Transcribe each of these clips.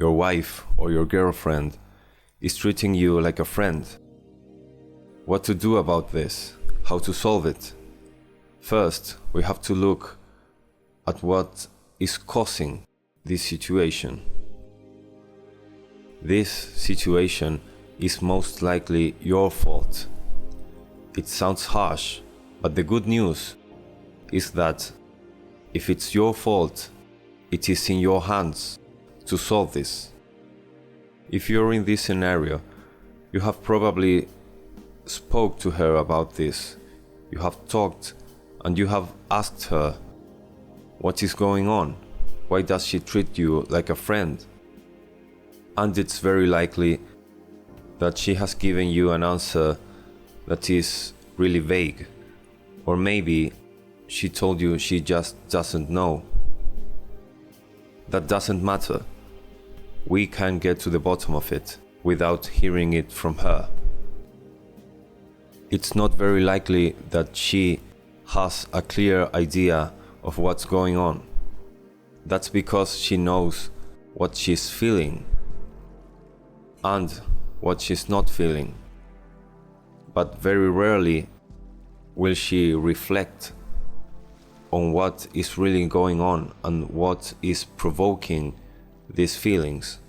your wife or your girlfriend is treating you like a friend. What to do about this? How to solve it? First, we have to look at what is causing this situation. This situation is most likely your fault. It sounds harsh, but the good news is that if it's your fault, it is in your hands to solve this. If you're in this scenario, you have probably spoke to her about this. You have talked and you have asked her, what is going on? Why does she treat you like a friend? And it's very likely that she has given you an answer that is really vague. Or maybe she told you she just doesn't know. That doesn't matter. We can get to the bottom of it without hearing it from her. It's not very likely that she has a clear idea of what's going on. That's because she knows what she's feeling and what she's not feeling. But very rarely will she reflect on what is really going on and what is provoking these feelings.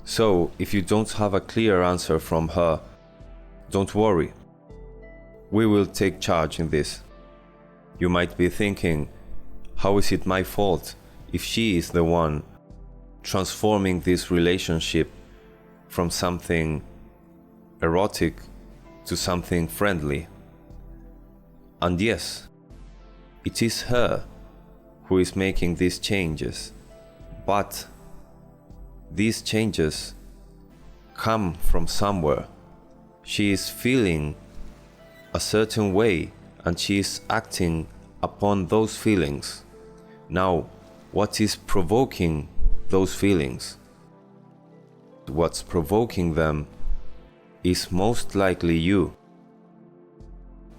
So, if you don't have a clear answer from her, don't worry. We will take charge in this. You might be thinking, how is it my fault if she is the one transforming this relationship from something erotic to something friendly? And yes, it is her who is making these changes, but these changes come from somewhere. She is feeling a certain way and she is acting upon those feelings. Now, what is provoking those feelings? What's provoking them is most likely you.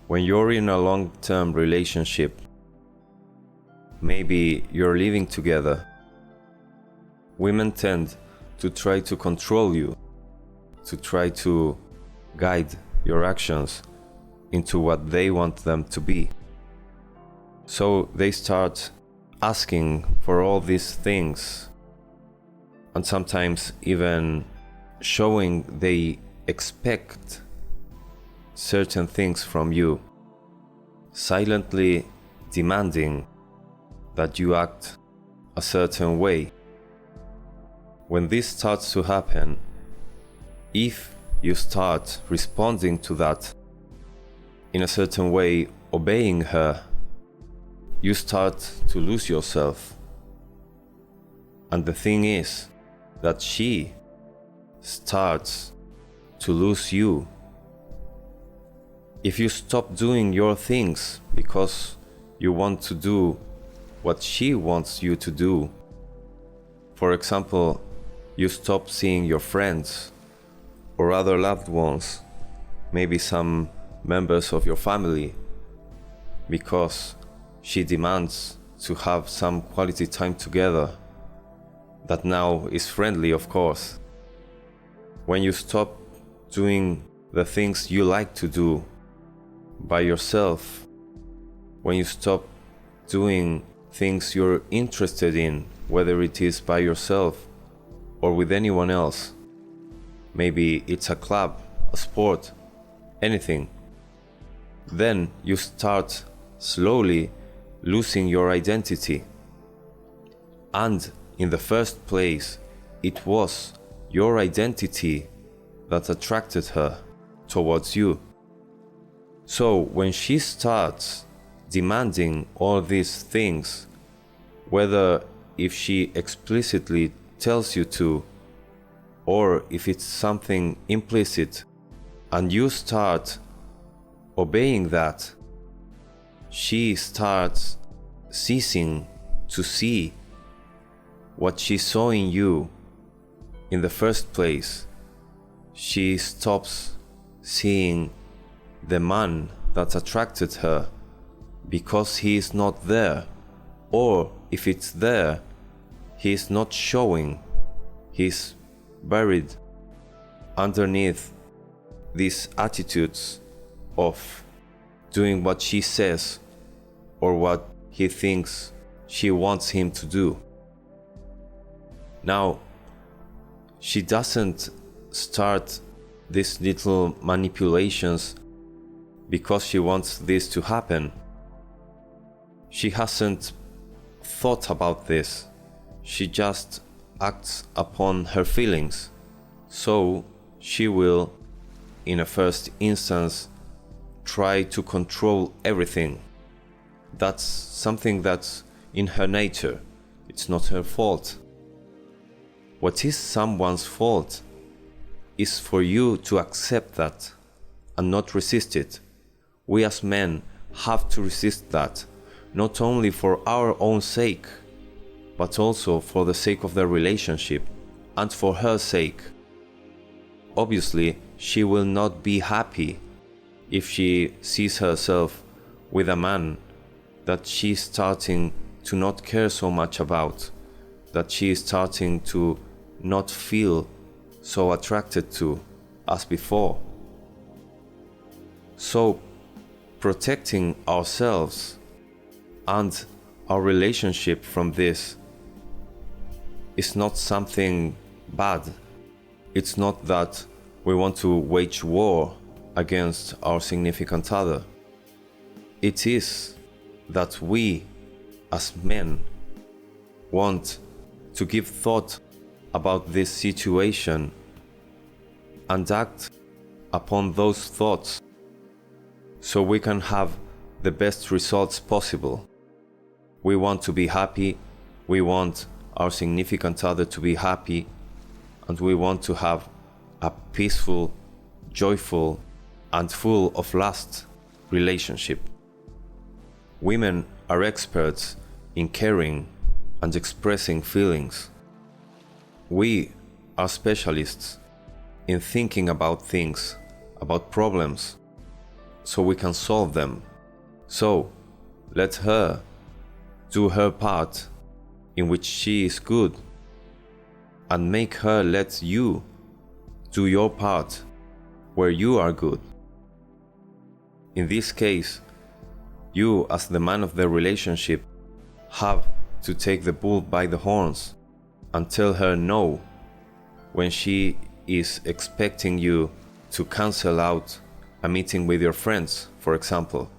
When you're in a long-term relationship, maybe you're living together, women tend to try to control you, to try to guide your actions into what they want them to be. So they start asking for all these things, and sometimes even showing they expect certain things from you, silently demanding that you act a certain way. When this starts to happen, if you start responding to that in a certain way, obeying her, you start to lose yourself. And the thing is that she starts to lose you. If you stop doing your things because you want to do what she wants you to do, for example, you stop seeing your friends or other loved ones, maybe some members of your family, because she demands to have some quality time together that now is friendly, of course. When you stop doing the things you like to do by yourself, when you stop doing things you're interested in, whether it is by yourself or with anyone else, maybe it's a club, a sport, anything, then you start slowly losing your identity. And in the first place, it was your identity that attracted her towards you. So when she starts demanding all these things, whether if she explicitly tells you to, or if it's something implicit, and you start obeying that, she starts ceasing to see what she saw in you in the first place. She stops seeing the man that attracted her because he is not there, or if it's there, he is not showing he's buried underneath these attitudes of doing what she says or what he thinks she wants him to do. Now, she doesn't start these little manipulations because she wants this to happen. She hasn't thought about this. She just acts upon her feelings. So she will, in a first instance, try to control everything. That's something that's in her nature. It's not her fault. What is someone's fault is for you to accept that and not resist it. We as men have to resist that, not only for our own sake, but also for the sake of the relationship and for her sake. Obviously, she will not be happy if she sees herself with a man that she's starting to not care so much about, that she is starting to not feel so attracted to as before. So, protecting ourselves and our relationship from this is not something bad. It's not that we want to wage war against our significant other. It is that we, as men, want to give thought about this situation and act upon those thoughts so we can have the best results possible. We want to be happy, we want our significant other to be happy, and we want to have a peaceful, joyful, and full of lust relationship. Women are experts in caring and expressing feelings. We are specialists in thinking about things, about problems, so we can solve them. So, let her do her part in which she is good, and make her let you do your part where you are good. In this case, you as the man of the relationship have to take the bull by the horns and tell her no when she is expecting you to cancel out a meeting with your friends, for example.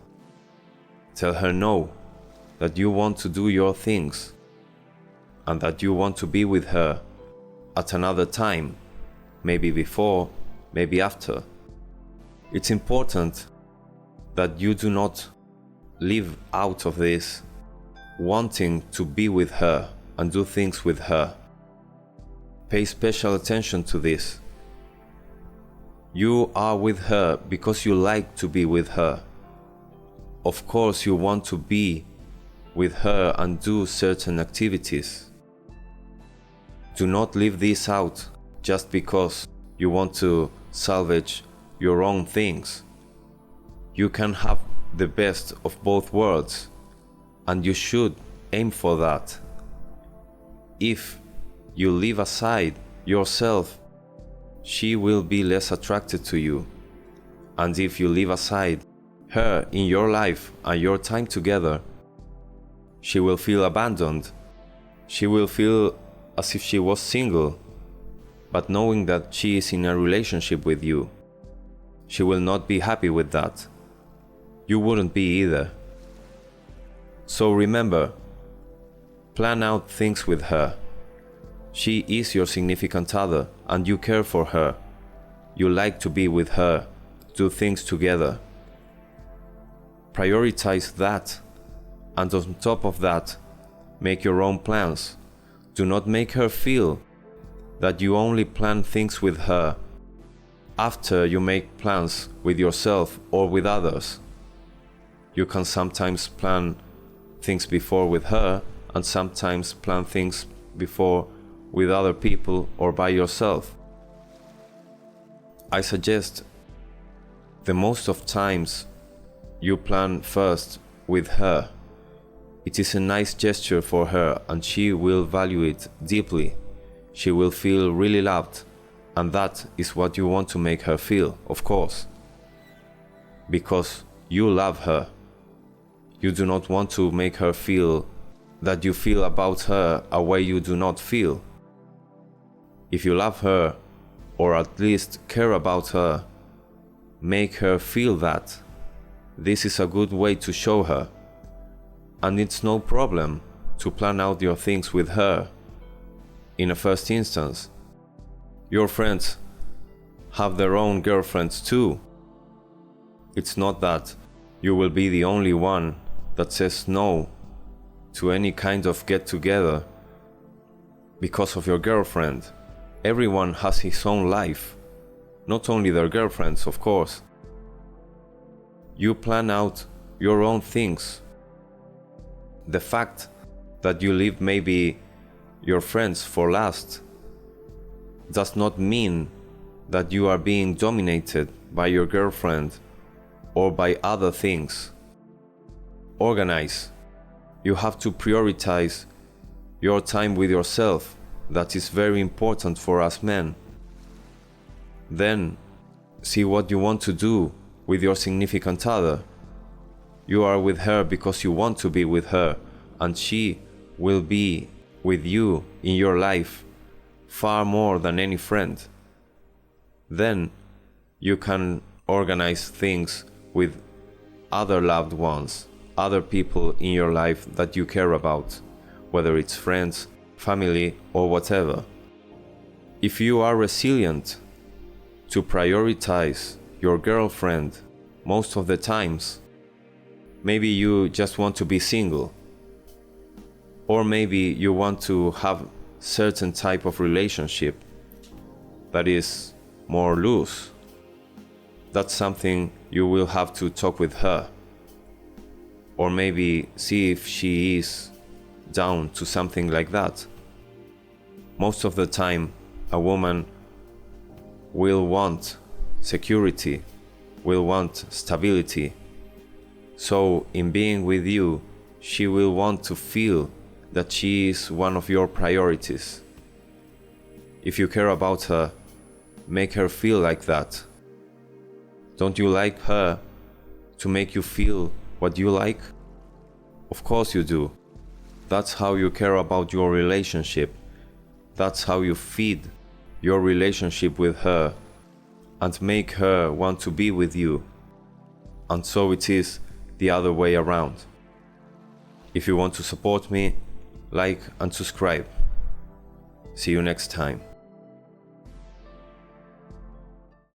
Tell her no, that you want to do your things and that you want to be with her at another time, maybe before, maybe after. It's important that you do not live out of this wanting to be with her and do things with her. Pay special attention to this. You are with her because you like to be with her. Of course, you want to be with her and do certain activities. Do not leave this out just because you want to salvage your own things. You can have the best of both worlds, and you should aim for that. If you leave aside yourself, she will be less attracted to you. And if you leave aside her in your life and your time together, she will feel abandoned. She will feel as if she was single, but knowing that she is in a relationship with you, she will not be happy with that. You wouldn't be either. So remember, plan out things with her. She is your significant other and you care for her. You like to be with her, do things together. Prioritize that, and on top of that, make your own plans. Do not make her feel that you only plan things with her after you make plans with yourself or with others. You can sometimes plan things before with her and sometimes plan things before with other people or by yourself. I suggest the most of times you plan first with her. It is a nice gesture for her and she will value it deeply. she will feel really loved, and that is what you want to make her feel, of course. Because you love her. You do not want to make her feel that you feel about her a way you do not feel. If you love her, or at least care about her, make her feel that. This is a good way to show her. And it's no problem to plan out your things with her. In a first instance, your friends have their own girlfriends too. It's not that you will be the only one that says no to any kind of get-together because of your girlfriend. Everyone has his own life, not only their girlfriends, of course. You plan out your own things. The fact that you leave maybe your friends for last does not mean that you are being dominated by your girlfriend or by other things. Organize. You have to prioritize your time with yourself. That is very important for us men. Then see what you want to do with your significant other. You are with her because you want to be with her, and she will be with you in your life far more than any friend. Then you can organize things with other loved ones, other people in your life that you care about, whether it's friends, family, or whatever. If you are resilient to prioritize your girlfriend most of the times, maybe you just want to be single, or maybe you want to have certain type of relationship that is more loose. That's something you will have to talk with her, or maybe see if she is down to something like that. Most of the time, a woman will want security, will want stability. So in being with you, she will want to feel that she is one of your priorities. If you care about her, make her feel like that. Don't you like her to make you feel what you like? Of course you do. That's how you care about your relationship. That's how you feed your relationship with her and make her want to be with you. And so it is the other way around. If you want to support me, like and subscribe. See you next time.